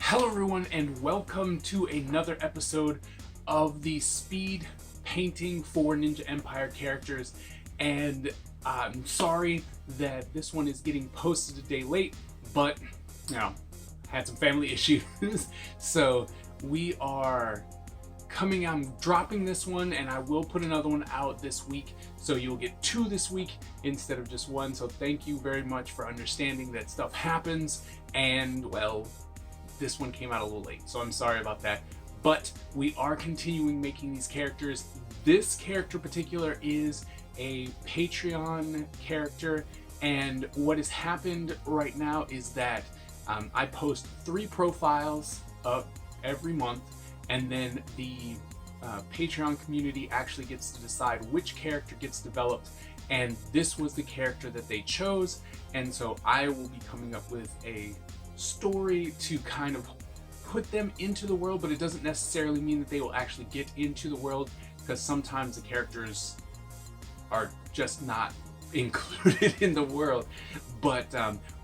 Hello everyone and welcome to another episode of the speed painting for Ninja Empire characters. And I'm sorry that this one is getting posted a day late, but had some family issues. So I'm dropping this one, and I will put another one out this week, so you'll get two this week instead of just one. So thank you very much for understanding that stuff happens, and well, this one came out a little late, so I'm sorry about that. But we are continuing making these characters. This character in particular is a Partreon character, and what has happened right now is that I post 3 profiles every month, and then the Patreon community actually gets to decide which character gets developed, and this was the character that they chose. And so I will be coming up with a story to kind of put them into the world, but it doesn't necessarily mean that they will actually get into the world, because sometimes the characters are just not included in the world. But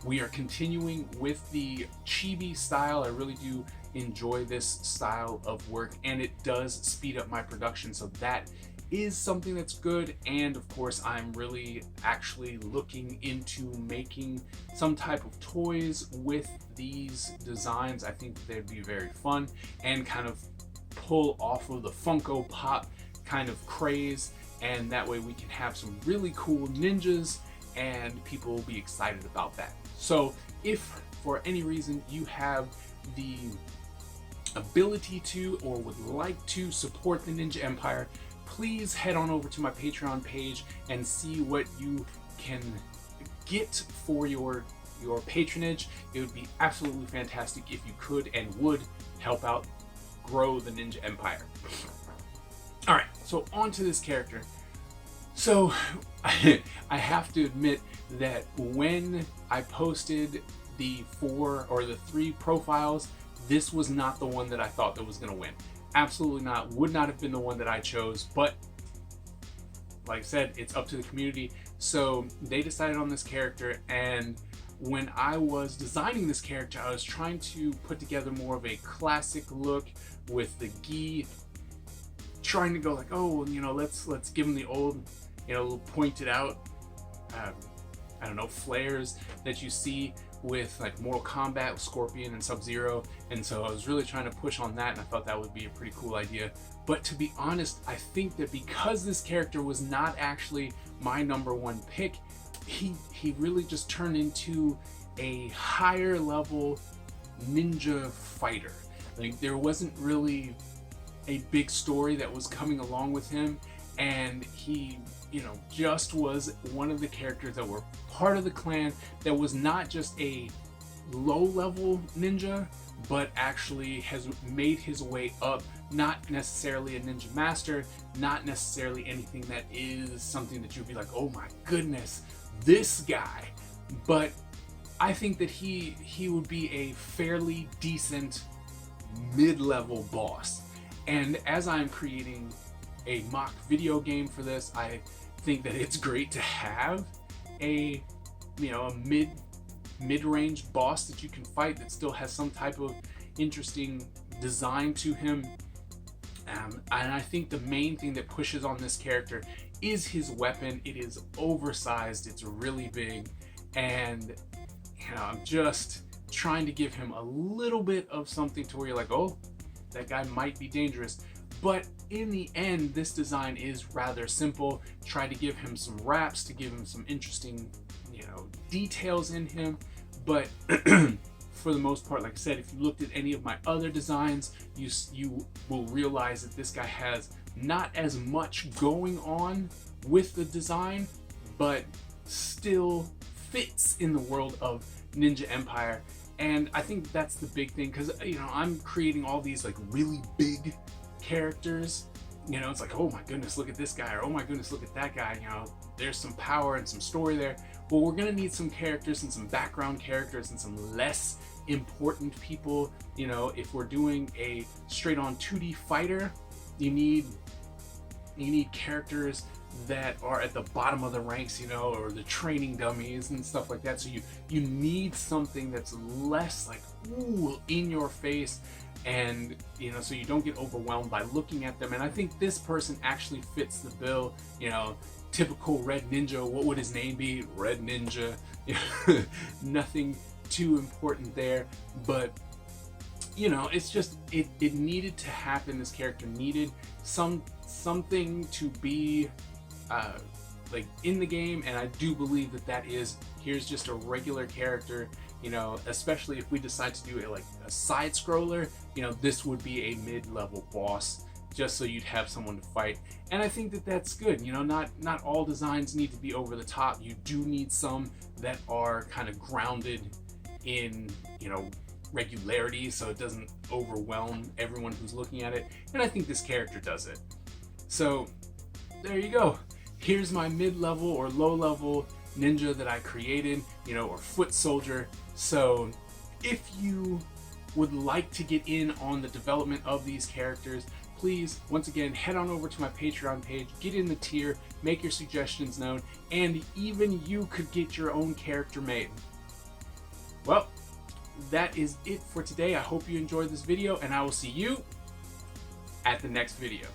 we are continuing with the chibi style. I really do enjoy this style of work, and it does speed up my production, so that is something that's good. And of course, I'm really actually looking into making some type of toys with these designs. I think they'd be very fun and kind of pull off of the Funko Pop kind of craze, and that way we can have some really cool ninjas and people will be excited about that. So if for any reason you have the ability to or would like to support the Ninja Empire, please head on over to my Patreon page and see what you can get for your patronage. It would be absolutely fantastic if you could and would help out grow the Ninja Empire. All right, so on to this character. So I have to admit that when I posted the 3 profiles, this was not the one that I thought that was going to win. Absolutely not. Would not have been the one that I chose, but like I said, it's up to the community. So they decided on this character, and when I was designing this character, I was trying to put together more of a classic look with the gi, trying to go like, oh, let's give him the old, pointed out, I don't know, flares that you see with like Mortal Kombat with Scorpion and Sub-Zero. And so I was really trying to push on that, and I thought that would be a pretty cool idea. But to be honest, I think that because this character was not actually my #1 pick, he really just turned into a higher level ninja fighter. Like, there wasn't really a big story that was coming along with him, and he just was one of the characters that were part of the clan that was not just a low-level ninja, but actually has made his way up. Not necessarily a ninja master, not necessarily anything that is something that you'd be like, oh my goodness, this guy. But I think that he would be a fairly decent mid-level boss. And as I'm creating a mock video game for this, I think that it's great to have a mid-range boss that you can fight that still has some type of interesting design to him. And I think the main thing that pushes on this character is his weapon. It is oversized, it's really big, and I'm just trying to give him a little bit of something to where you're like, oh, that guy might be dangerous. But in the end, this design is rather simple. Try to give him some wraps to give him some interesting, details in him. But for the most part, like I said, if you looked at any of my other designs, you will realize that this guy has not as much going on with the design, but still fits in the world of Ninja Empire. And I think that's the big thing, because I'm creating all these like really big characters. It's like, oh my goodness, look at this guy, or oh my goodness, look at that guy. There's some power and some story there. Well, we're gonna need some characters and some background characters and some less important people. If we're doing a straight on 2D fighter, you need characters that are at the bottom of the ranks, you know, or the training dummies and stuff like that. So you need something that's less like cool in your face, and so you don't get overwhelmed by looking at them. And I think this person actually fits the bill. Typical red ninja. What would his name be? Red Ninja. Nothing too important there, but it's just it needed to happen. This character needed something to be like in the game, and I do believe that is, here's just a regular character. Especially if we decide to do it like a side scroller, this would be a mid-level boss, just so you'd have someone to fight. And I think that's good. Not all designs need to be over the top. You do need some that are kind of grounded in regularity, so it doesn't overwhelm everyone who's looking at it. And I think this character does it. So there you go. Here's my mid-level or low-level ninja that I created, or foot soldier. So if you would like to get in on the development of these characters, please, once again, head on over to my Patreon page, get in the tier, make your suggestions known, and even you could get your own character made. Well, that is it for today. I hope you enjoyed this video, and I will see you at the next video.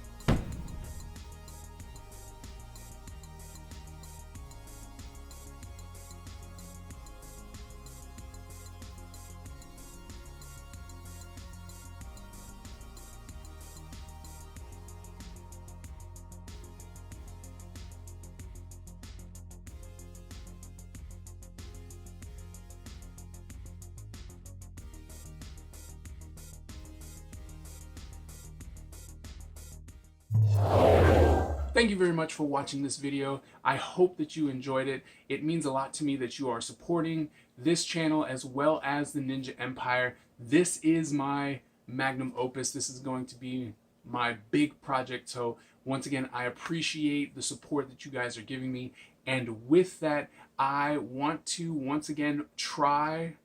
Thank you very much for watching this video. I hope that you enjoyed it. It means a lot to me that you are supporting this channel as well as the Ninja Empire. This is my magnum opus. This is going to be my big project. So once again, I appreciate the support that you guys are giving me. And with that, I want to once again try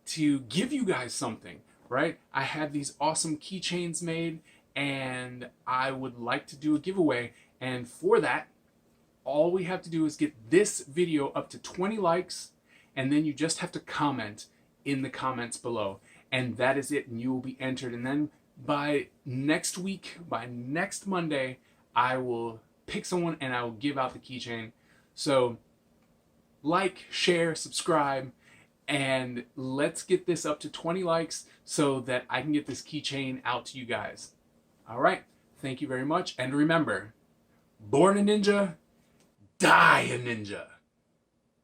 to give you guys something, right? I had these awesome keychains made, and I would like to do a giveaway. And for that, all we have to do is get this video up to 20 likes, and then you just have to comment in the comments below. And that is it, and you will be entered. And then by next week, by next Monday, I will pick someone and I will give out the keychain. So like, share, subscribe, and let's get this up to 20 likes so that I can get this keychain out to you guys. All right, thank you very much. And remember, born a ninja, die a ninja.